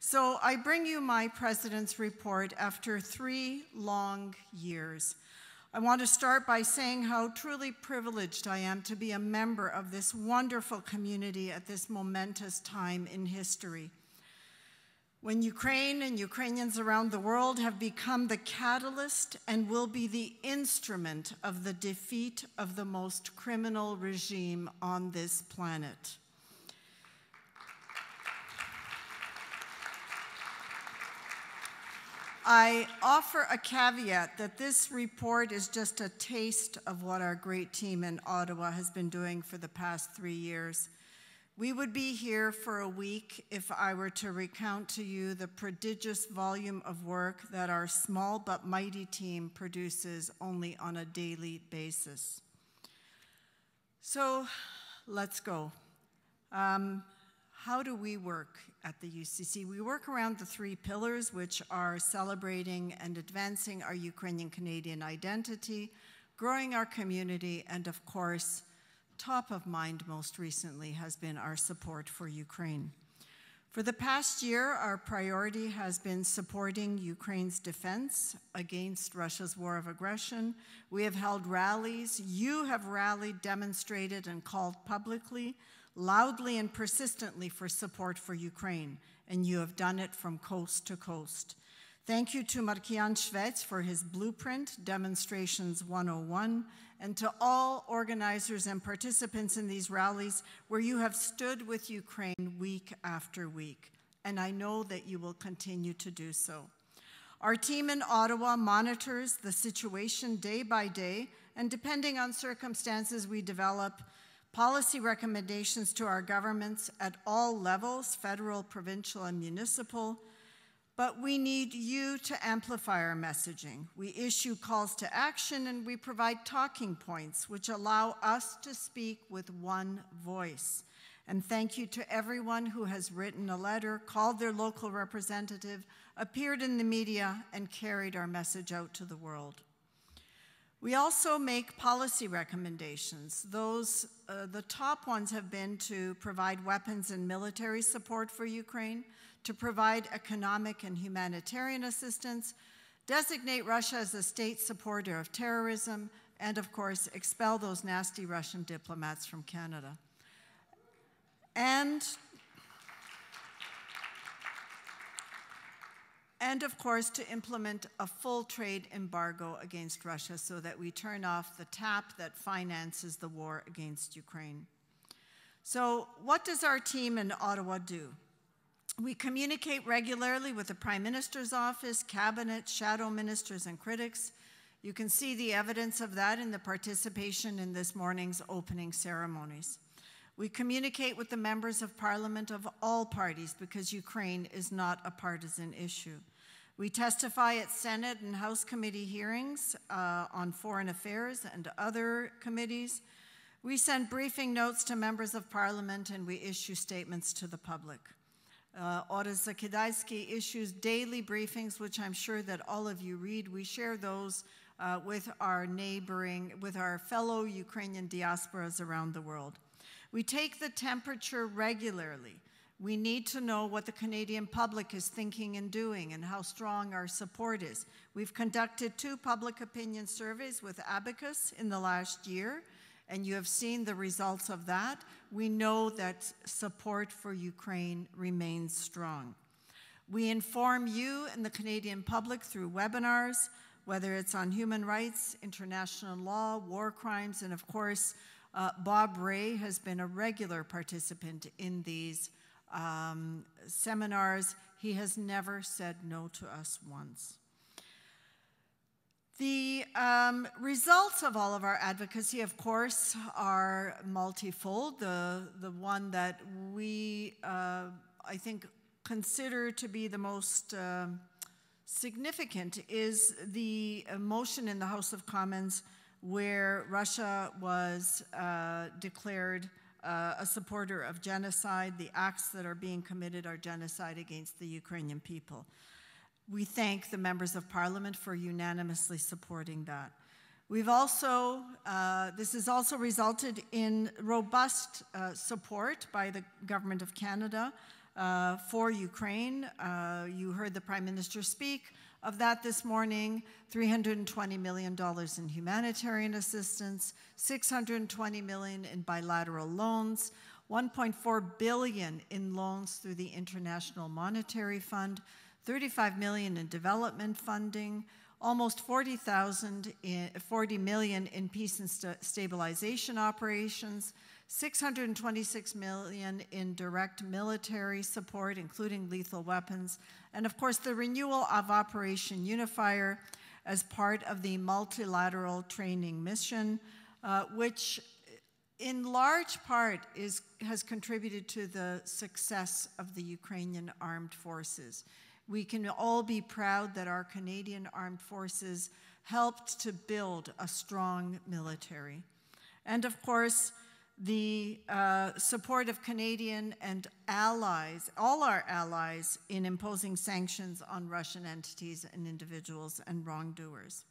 So I bring you my President's report after 3 long years. I want to start by saying how truly privileged I am to be a member of this wonderful community at this momentous time in history. When Ukraine and Ukrainians around the world have become the catalyst and will be the instrument of the defeat of the most criminal regime on this planet. I offer a caveat that this report is just a taste of what our great team in Ottawa has been doing for the past 3 years. We would be here for a week if I were to recount to you the prodigious volume of work that our small but mighty team produces only on a daily basis. So let's go. How do we work at the UCC? We work around the 3 pillars, which are celebrating and advancing our Ukrainian-Canadian identity, growing our community, and of course, top of mind most recently has been our support for Ukraine. For the past year, our priority has been supporting Ukraine's defense against Russia's war of aggression. We have held rallies. You have rallied, demonstrated, and called publicly, loudly and persistently for support for Ukraine, and you have done it from coast to coast. Thank you to Markian Schwetz for his blueprint, Demonstrations 101, and to all organizers and participants in these rallies where you have stood with Ukraine week after week, and I know that you will continue to do so. Our team in Ottawa monitors the situation day by day, and depending on circumstances, we develop policy recommendations to our governments at all levels, federal, provincial, and municipal. But we need you to amplify our messaging. We issue calls to action and we provide talking points which allow us to speak with one voice. And thank you to everyone who has written a letter, called their local representative, appeared in the media, and carried our message out to the world. We also make policy recommendations. The top ones have been to provide weapons and military support for Ukraine, to provide economic and humanitarian assistance, designate Russia as a state supporter of terrorism, and of course, expel those nasty Russian diplomats from Canada. And of course, to implement a full trade embargo against Russia so that we turn off the tap that finances the war against Ukraine. So what does our team in Ottawa do? We communicate regularly with the Prime Minister's office, cabinet, shadow ministers, and critics. You can see the evidence of that in the participation in this morning's opening ceremonies. We communicate with the members of Parliament of all parties because Ukraine is not a partisan issue. We testify at Senate and House committee hearings on foreign affairs and other committees. We send briefing notes to members of Parliament and we issue statements to the public. Ora Zakidaiski issues daily briefings, which I'm sure that all of you read. We share those with our fellow Ukrainian diasporas around the world. We take the temperature regularly. We need to know what the Canadian public is thinking and doing and how strong our support is. We've conducted 2 public opinion surveys with Abacus in the last year, and you have seen the results of that. We know that support for Ukraine remains strong. We inform you and the Canadian public through webinars, whether it's on human rights, international law, war crimes, and of course, Bob Ray has been a regular participant in these seminars. He has never said no to us once. The results of all of our advocacy, of course, are multifold. The one that we, I think, consider to be the most significant is the motion in the House of Commons where Russia was declared a supporter of genocide. The acts that are being committed are genocide against the Ukrainian people. We thank the members of Parliament for unanimously supporting that. We've also, this has also resulted in robust support by the Government of Canada for Ukraine. You heard the Prime Minister speak of that this morning. $320 million in humanitarian assistance, $620 million in bilateral loans, $1.4 billion in loans through the International Monetary Fund, $35 million in development funding, almost $40 million in peace and stabilization operations, $626 million in direct military support, including lethal weapons, and of course the renewal of Operation Unifier as part of the multilateral training mission, which in large part has contributed to the success of the Ukrainian armed forces. We can all be proud that our Canadian armed forces helped to build a strong military. And of course, the support of Canadian and allies, all our allies, in imposing sanctions on Russian entities and individuals and wrongdoers.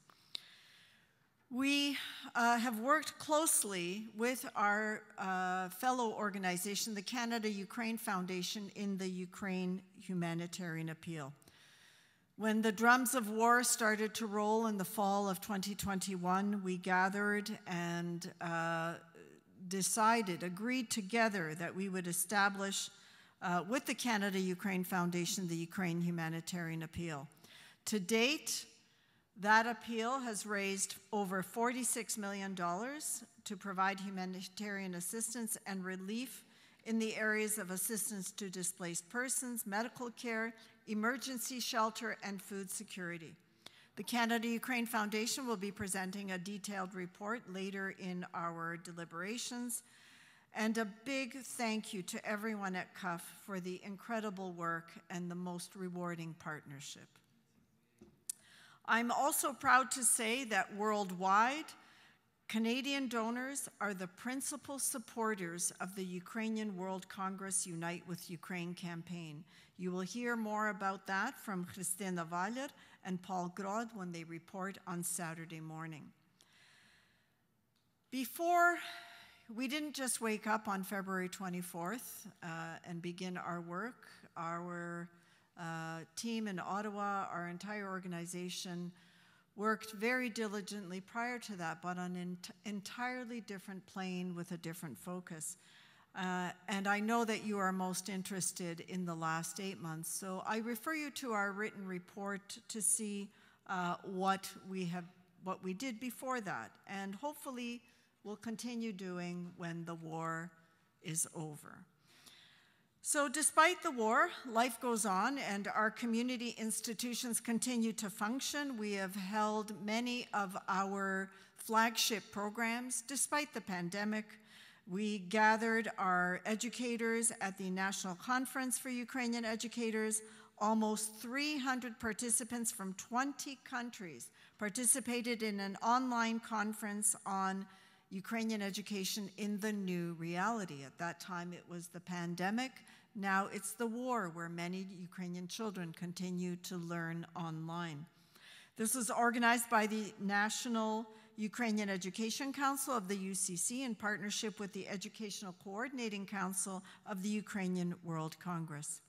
We have worked closely with our fellow organization, the Canada-Ukraine Foundation, in the Ukraine humanitarian appeal. When the drums of war started to roll in the fall of 2021, we gathered and agreed together that we would establish with the Canada-Ukraine Foundation the Ukraine Humanitarian Appeal. To date, that appeal has raised over $46 million to provide humanitarian assistance and relief in the areas of assistance to displaced persons, medical care, emergency shelter, and food security. The Canada-Ukraine Foundation will be presenting a detailed report later in our deliberations. And a big thank you to everyone at CUF for the incredible work and the most rewarding partnership. I'm also proud to say that worldwide, Canadian donors are the principal supporters of the Ukrainian World Congress Unite with Ukraine campaign. You will hear more about that from Christina Valler and Paul Grod when they report on Saturday morning. We didn't just wake up on February 24th and begin our work. Our team in Ottawa, our entire organization, worked very diligently prior to that, but on an entirely different plane with a different focus. And I know that you are most interested in the last 8 months. So I refer you to our written report to see what we did before that, and hopefully we'll continue doing when the war is over. So despite the war, life goes on and our community institutions continue to function. We have held many of our flagship programs despite the pandemic. We gathered our educators at the National Conference for Ukrainian Educators. Almost 300 participants from 20 countries participated in an online conference on Ukrainian education in the new reality. At that time, it was the pandemic. Now it's the war, where many Ukrainian children continue to learn online. This was organized by the National Ukrainian Education Council of the UCC in partnership with the Educational Coordinating Council of the Ukrainian World Congress.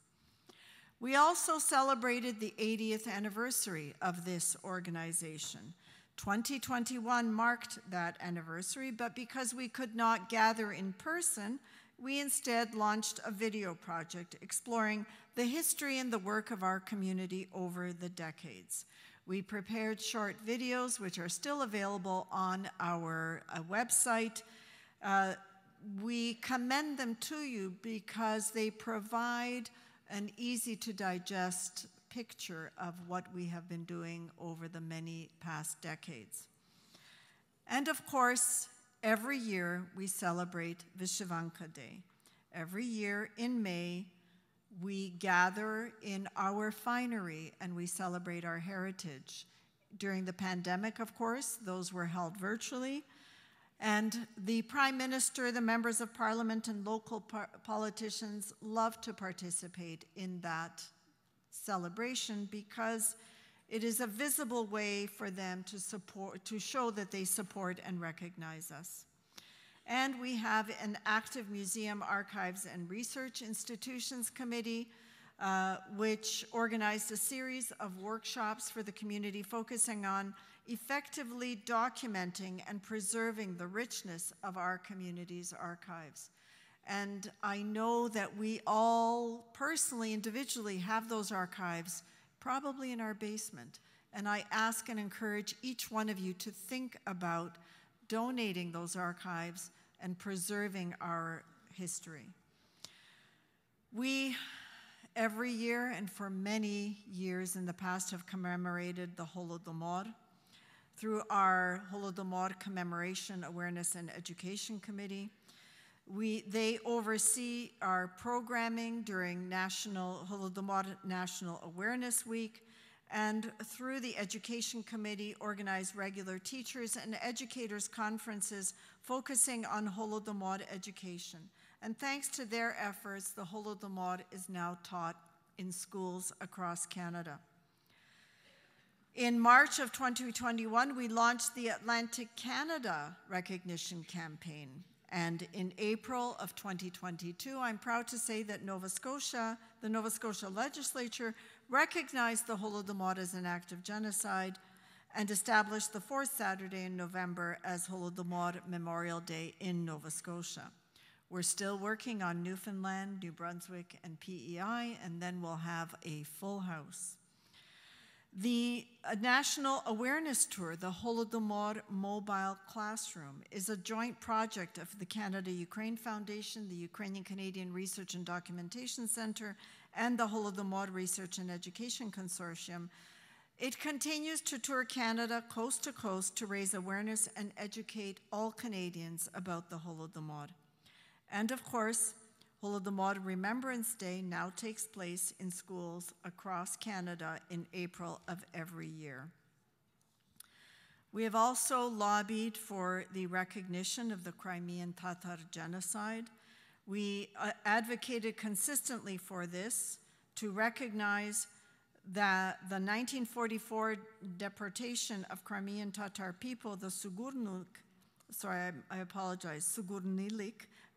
We also celebrated the 80th anniversary of this organization. 2021 marked that anniversary, but because we could not gather in person, we instead launched a video project exploring the history and the work of our community over the decades. We prepared short videos, which are still available on our website. We commend them to you because they provide an easy-to-digest picture of what we have been doing over the many past decades. And of course, every year we celebrate Vyshyvanka Day. Every year in May, we gather in our finery and we celebrate our heritage. During the pandemic, of course, those were held virtually. And the Prime Minister, the members of Parliament, and local politicians love to participate in that celebration because it is a visible way for them to show that they support and recognize us. And we have an active Museum, Archives, and Research Institutions Committee, which organized a series of workshops for the community focusing on effectively documenting and preserving the richness of our community's archives. And I know that we all personally, individually, have those archives probably in our basement. And I ask and encourage each one of you to think about donating those archives and preserving our history. We, every year and for many years in the past, have commemorated the Holodomor through our Holodomor Commemoration, Awareness, and Education Committee. They oversee our programming during Holodomor National Awareness Week, and through the Education Committee, organize regular teachers and educators conferences focusing on Holodomor education. And thanks to their efforts, the Holodomor is now taught in schools across Canada. In March of 2021, we launched the Atlantic Canada Recognition Campaign. And in April of 2022, I'm proud to say that the Nova Scotia Legislature recognized the Holodomor as an act of genocide and established the fourth Saturday in November as Holodomor Memorial Day in Nova Scotia. We're still working on Newfoundland, New Brunswick, and PEI, and then we'll have a full house. The National Awareness Tour, the Holodomor Mobile Classroom, is a joint project of the Canada-Ukraine Foundation, the Ukrainian Canadian Research and Documentation Center, and the Holodomor Research and Education Consortium. It continues to tour Canada coast to coast to raise awareness and educate all Canadians about the Holodomor. And of course, Holodomor Remembrance Day now takes place in schools across Canada in April of every year. We have also lobbied for the recognition of the Crimean Tatar genocide. We advocated consistently for this to recognize that the 1944 deportation of Crimean Tatar people, the Sugurnilik,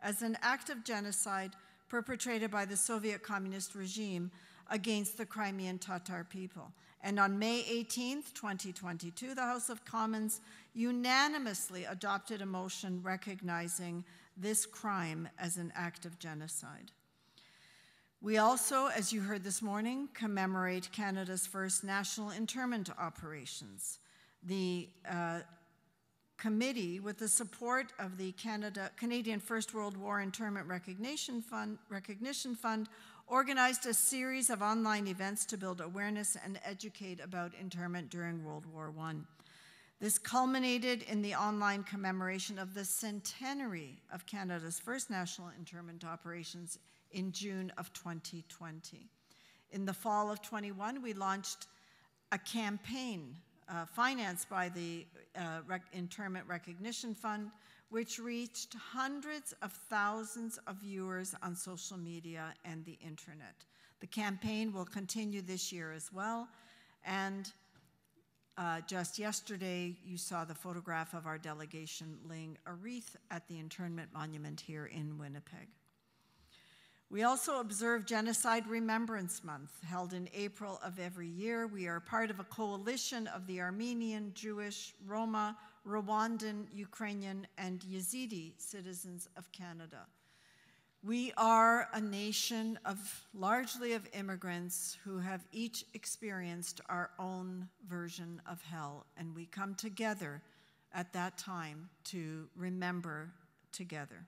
as an act of genocide perpetrated by the Soviet communist regime against the Crimean Tatar people. And on May 18th, 2022, the House of Commons unanimously adopted a motion recognizing this crime as an act of genocide. We also, as you heard this morning, commemorate Canada's first national internment operations. The committee, with the support of the Canadian First World War Internment Recognition Fund, organized a series of online events to build awareness and educate about internment during World War I. This culminated in the online commemoration of the centenary of Canada's first national internment operations in June of 2020. In the fall of 21, we launched a campaign financed by the Internment Recognition Fund, which reached hundreds of thousands of viewers on social media and the internet. The campaign will continue this year as well, and just yesterday you saw the photograph of our delegation laying a wreath at the internment monument here in Winnipeg. We also observe Genocide Remembrance Month, held in April of every year. We are part of a coalition of the Armenian, Jewish, Roma, Rwandan, Ukrainian, and Yazidi citizens of Canada. We are a nation largely of immigrants who have each experienced our own version of hell, and we come together at that time to remember together.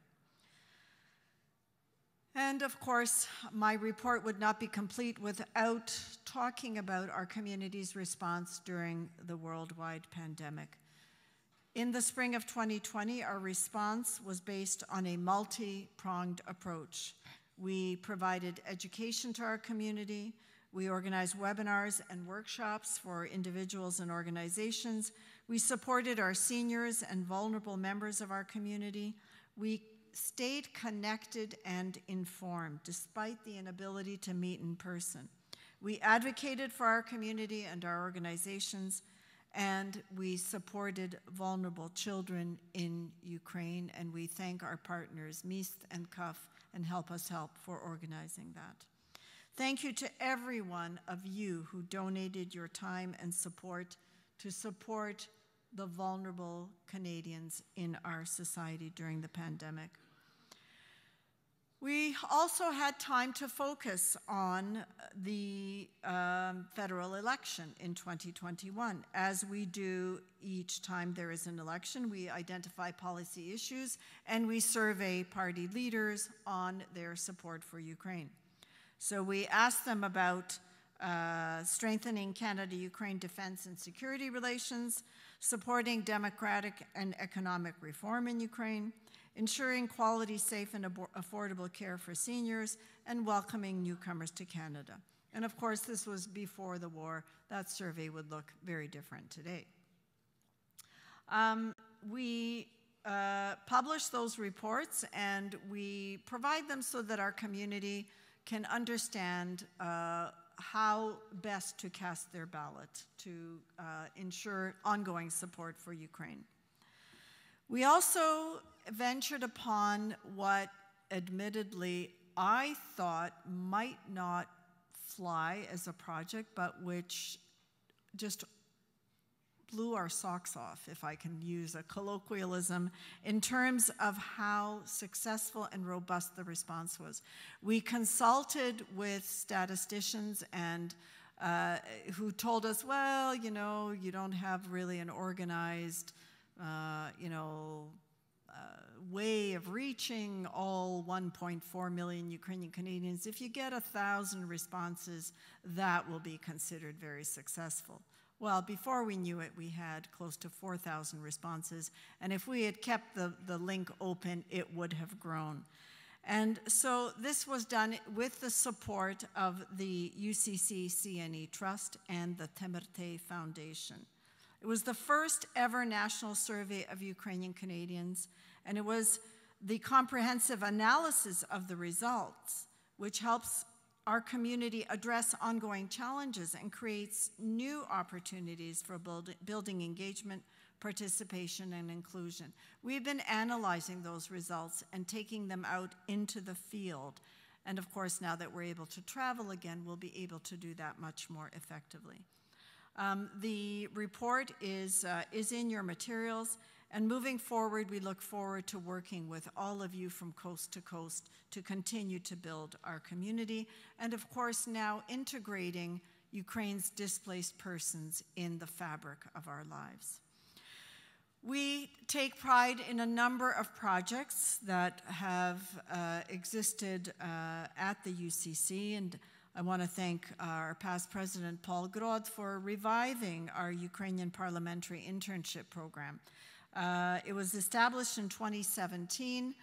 And of course, my report would not be complete without talking about our community's response during the worldwide pandemic. In the spring of 2020, our response was based on a multi-pronged approach. We provided education to our community. We organized webinars and workshops for individuals and organizations. We supported our seniors and vulnerable members of our community. We stayed connected and informed despite the inability to meet in person. We advocated for our community and our organizations, and we supported vulnerable children in Ukraine, and we thank our partners, MIST and CUF, and Help Us Help for organizing that. Thank you to every one of you who donated your time and support to support the vulnerable Canadians in our society during the pandemic. We also had time to focus on the federal election in 2021. As we do each time there is an election, we identify policy issues and we survey party leaders on their support for Ukraine. So we asked them about strengthening Canada-Ukraine defense and security relations, supporting democratic and economic reform in Ukraine, ensuring quality, safe, and affordable care for seniors, and welcoming newcomers to Canada. And of course, this was before the war. That survey would look very different today. We publish those reports, and we provide them so that our community can understand how best to cast their ballot to ensure ongoing support for Ukraine. We also ventured upon what, admittedly, I thought might not fly as a project, but which just blew our socks off, if I can use a colloquialism, in terms of how successful and robust the response was. We consulted with statisticians and who told us, well, you know, you don't have really an organized way of reaching all 1.4 million Ukrainian Canadians. If you get 1,000 responses, that will be considered very successful. Well, before we knew it, we had close to 4,000 responses, and if we had kept the link open, it would have grown. And so this was done with the support of the UCC CNE Trust and the Temerte Foundation. It was the first ever national survey of Ukrainian Canadians, and it was the comprehensive analysis of the results, which helps our community address ongoing challenges and creates new opportunities for building engagement, participation, and inclusion. We've been analyzing those results and taking them out into the field. And of course, now that we're able to travel again, we'll be able to do that much more effectively. The report is in your materials, and moving forward, we look forward to working with all of you from coast to coast to continue to build our community, and of course now integrating Ukraine's displaced persons in the fabric of our lives. We take pride in a number of projects that have existed at the UCC, and I want to thank our past president, Paul Grod, for reviving our Ukrainian parliamentary internship program. It was established in 2017,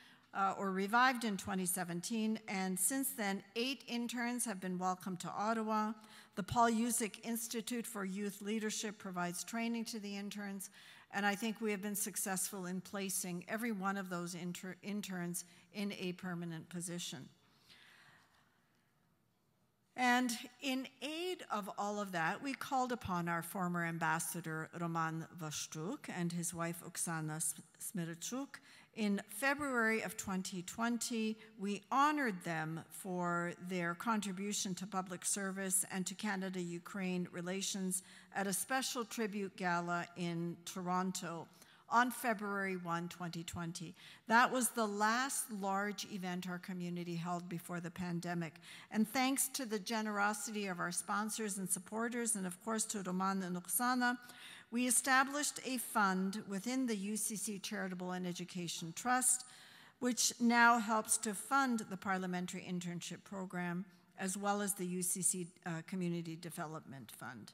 or revived in 2017, and since then, 8 interns have been welcomed to Ottawa. The Paul Yuzik Institute for Youth Leadership provides training to the interns, and I think we have been successful in placing every one of those interns in a permanent position. And in aid of all of that, we called upon our former ambassador, Roman Vashchuk, and his wife, Oksana Smirchuk. In February of 2020, we honored them for their contribution to public service and to Canada-Ukraine relations at a special tribute gala in Toronto on February 1, 2020. That was the last large event our community held before the pandemic. And thanks to the generosity of our sponsors and supporters, and of course to Roman and Oksana, we established a fund within the UCC Charitable and Education Trust, which now helps to fund the Parliamentary Internship Program, as well as the UCC Community Development Fund.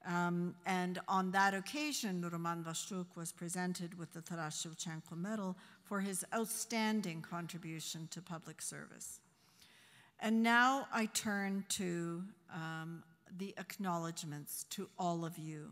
And on that occasion, Roman Vashchuk was presented with the Taras Shevchenko Medal for his outstanding contribution to public service. And now I turn to the acknowledgements to all of you.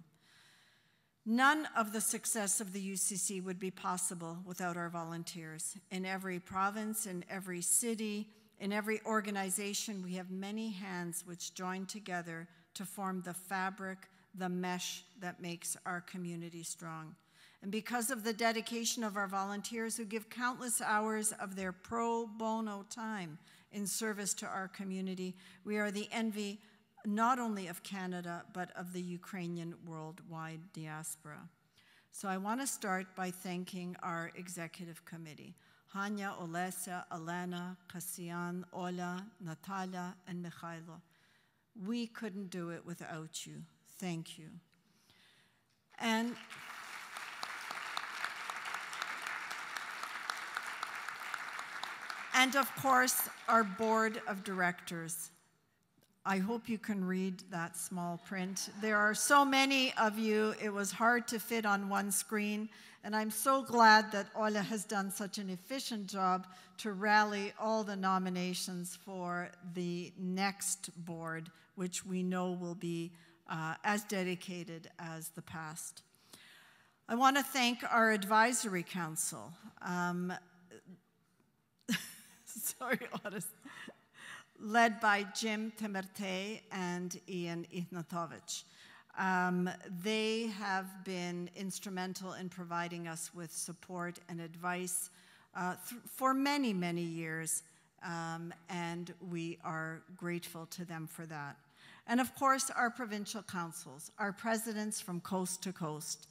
None of the success of the UCC would be possible without our volunteers. In every province, in every city, in every organization, we have many hands which join together to form the fabric the mesh that makes our community strong. And because of the dedication of our volunteers who give countless hours of their pro bono time in service to our community, we are the envy not only of Canada, but of the Ukrainian worldwide diaspora. So I want to start by thanking our executive committee, Hanya, Olesya, Elena, Kasian, Ola, Natalia, and Mikhailo. We couldn't do it without you. Thank you. And of course, our board of directors. I hope you can read that small print. There are so many of you, it was hard to fit on one screen, and I'm so glad that Ola has done such an efficient job to rally all the nominations for the next board, which we know will be as dedicated as the past. I want to thank our advisory council. Sorry, Otis. Led by Jim Temerte and Ian Ignatovic. They have been instrumental in providing us with support and advice for many, many years, and we are grateful to them for that. And of course, our provincial councils, our presidents from coast to coast.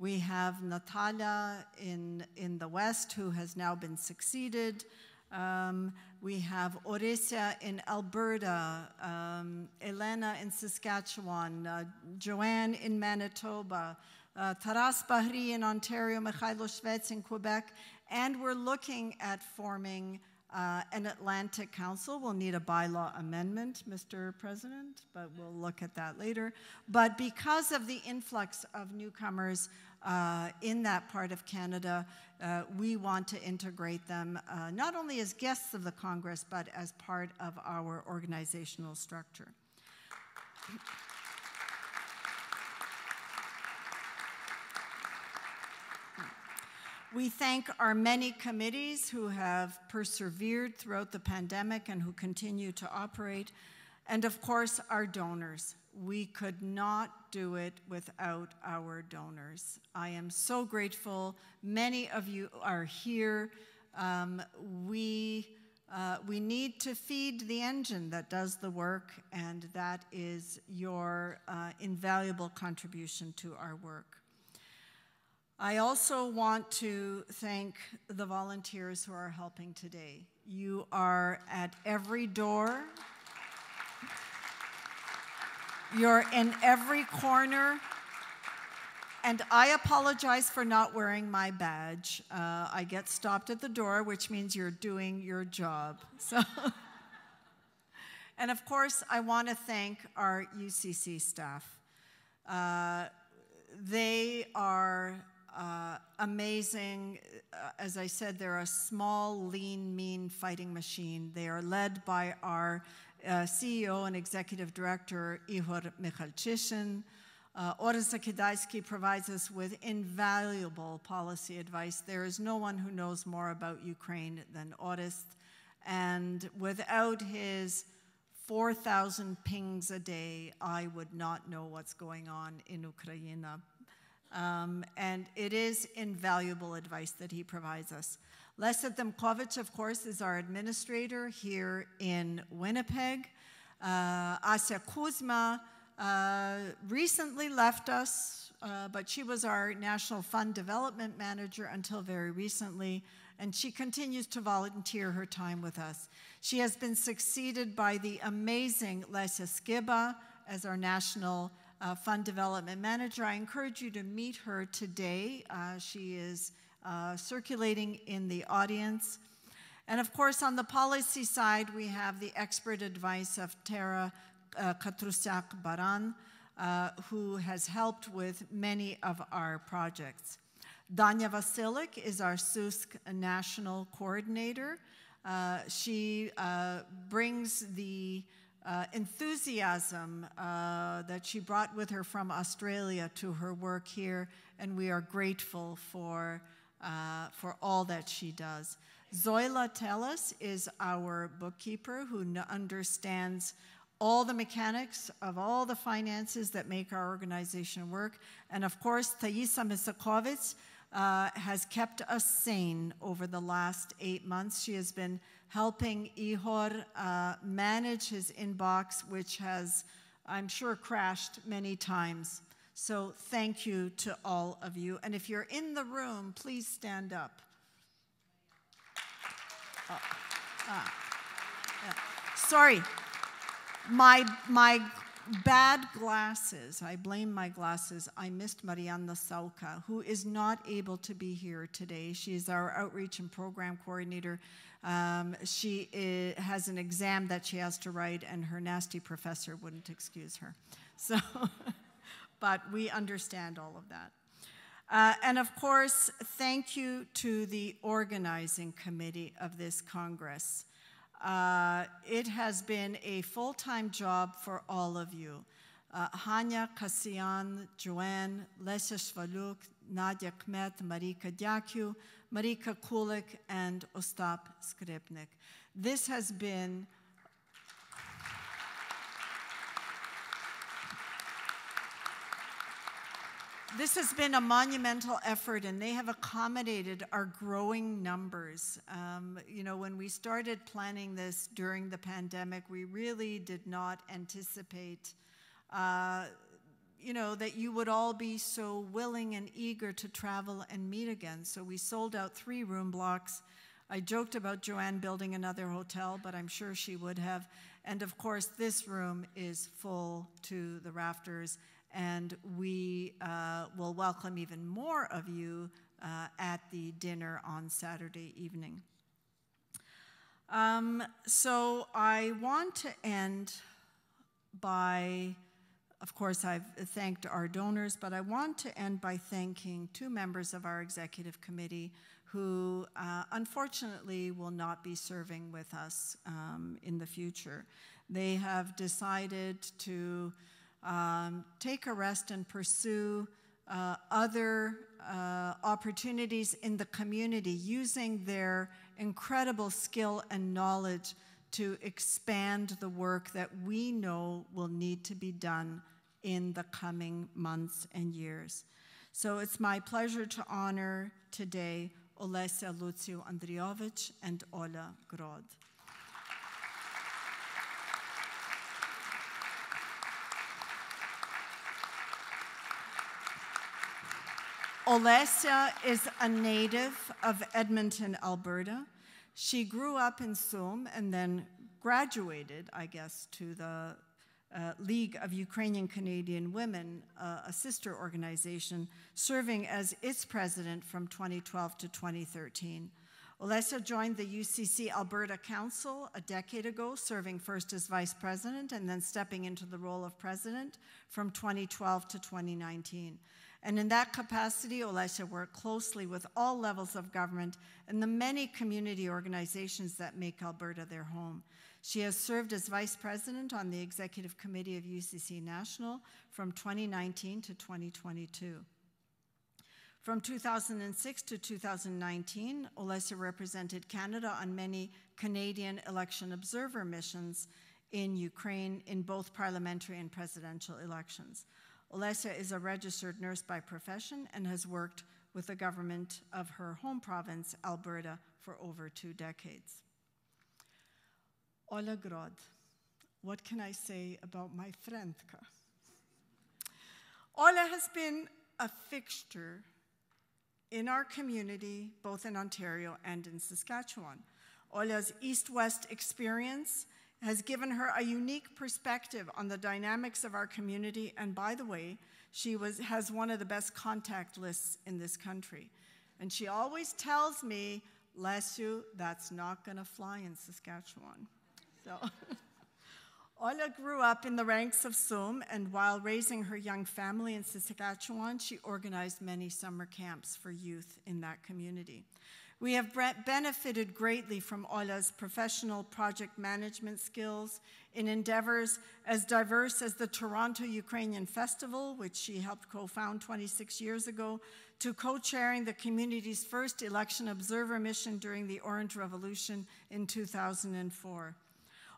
We have Natalia in the west, who has now been succeeded. We have Oresya in Alberta, Elena in Saskatchewan, Joanne in Manitoba, Taras Bahri in Ontario, Mikhailo Shvets in Quebec, and we're looking at forming an Atlantic Council. We'll need a bylaw amendment, Mr. President, but we'll look at that later. But because of the influx of newcomers in that part of Canada, we want to integrate them not only as guests of the Congress, but as part of our organizational structure. We thank our many committees who have persevered throughout the pandemic and who continue to operate, and of course, our donors. We could not do it without our donors. I am so grateful. Many of you are here. We need to feed the engine that does the work, and that is your invaluable contribution to our work. I also want to thank the volunteers who are helping today. You are at every door. You're in every corner. And I apologize for not wearing my badge. I get stopped at the door, which means you're doing your job. So, and of course, I want to thank our UCC staff. They are amazing. As I said, they're a small, lean, mean fighting machine. They are led by our CEO and Executive Director, Ihor Michalchishin. Orest Zakidaiski provides us with invaluable policy advice. There is no one who knows more about Ukraine than Orest. And without his 4,000 pings a day, I would not know what's going on in Ukraine. And it is invaluable advice that he provides us. Leszek Demkovich, of course, is our administrator here in Winnipeg. Asya Kuzma recently left us, but she was our National Fund Development Manager until very recently, and she continues to volunteer her time with us. She has been succeeded by the amazing Lesya Skiba as our National Fund Development Manager. I encourage you to meet her today. She is circulating in the audience. And of course, on the policy side, we have the expert advice of Tara Katrusiak-Baran, who has helped with many of our projects. Danya Vasilik is our SUSC National Coordinator. She brings the enthusiasm that she brought with her from Australia to her work here, and we are grateful for all that she does. Zoila Tellis is our bookkeeper who understands all the mechanics of all the finances that make our organization work. And of course, Thaisa Misakovitz has kept us sane over the last 8 months. She has been helping Ihor manage his inbox, which has, I'm sure, crashed many times. So thank you to all of you. And if you're in the room, please stand up. Sorry. My bad glasses, I blame my glasses. I missed Mariana Sauka, who is not able to be here today. She is our outreach and program coordinator. She has an exam that she has to write, and her nasty professor wouldn't excuse her. So, but we understand all of that. And of course, thank you to the organizing committee of this Congress. It has been a full-time job for all of you. Hanya Kasian, Joanne, Lesia Shvaluk, Nadia Kmet, Marika Diakiu, Marika Kulik, and Ostap Skripnik. This has been a monumental effort, and they have accommodated our growing numbers. You know, when we started planning this during the pandemic, we really did not anticipate, you know, that you would all be so willing and eager to travel and meet again. So we sold out 3 room blocks. I joked about Joanne building another hotel, but I'm sure she would have. And of course, this room is full to the rafters. And we will welcome even more of you at the dinner on Saturday evening. So I want to end by, of course, I've thanked our donors, but I want to end by thanking 2 members of our executive committee who unfortunately will not be serving with us in the future. They have decided to take a rest and pursue other opportunities in the community, using their incredible skill and knowledge to expand the work that we know will need to be done in the coming months and years. So it's my pleasure to honor today Olesia Luciu Andriovic and Ola Grod. Olesia is a native of Edmonton, Alberta. She grew up in Sum and then graduated, I guess, to the League of Ukrainian Canadian Women, a sister organization, serving as its president from 2012 to 2013. Olesia joined the UCC Alberta Council a decade ago, serving first as vice president and then stepping into the role of president from 2012 to 2019. And in that capacity, Olesia worked closely with all levels of government and the many community organizations that make Alberta their home. She has served as vice president on the executive committee of UCC National from 2019 to 2022. From 2006 to 2019, Olesia represented Canada on many Canadian election observer missions in Ukraine in both parliamentary and presidential elections. Olesia is a registered nurse by profession and has worked with the government of her home province, Alberta, for over 2 decades. Ola Grod, what can I say about my friendka? Ola has been a fixture in our community, both in Ontario and in Saskatchewan. Ola's East-West experience has given her a unique perspective on the dynamics of our community, and by the way, she has one of the best contact lists in this country. And she always tells me, Lesu, that's not gonna fly in Saskatchewan. So, Ola grew up in the ranks of Sum, and while raising her young family in Saskatchewan, she organized many summer camps for youth in that community. We have benefited greatly from Ola's professional project management skills in endeavors as diverse as the Toronto Ukrainian Festival, which she helped co-found 26 years ago, to co-chairing the community's first election observer mission during the Orange Revolution in 2004.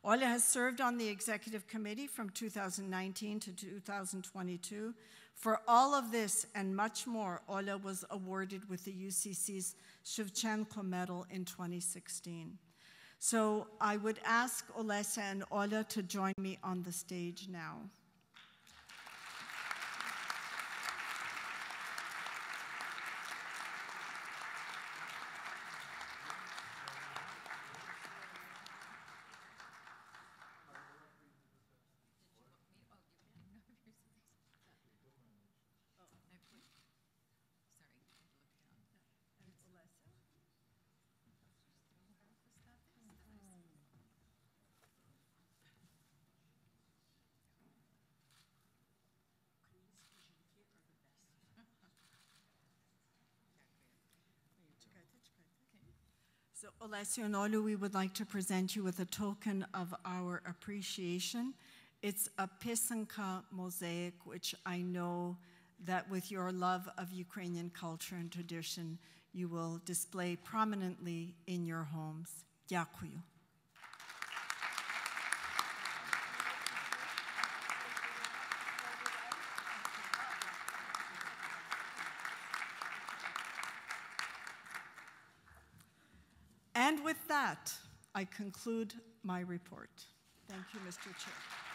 Ola has served on the executive committee from 2019 to 2022. For all of this and much more, Ola was awarded with the UCC's Shevchenko Medal in 2016. So I would ask Olesya and Ola to join me on the stage now. So Olesya and Ola, we would like to present you with a token of our appreciation. It's a Pisanka mosaic, which I know that with your love of Ukrainian culture and tradition, you will display prominently in your homes. Дякую. And with that, I conclude my report. Thank you, Mr. Chair.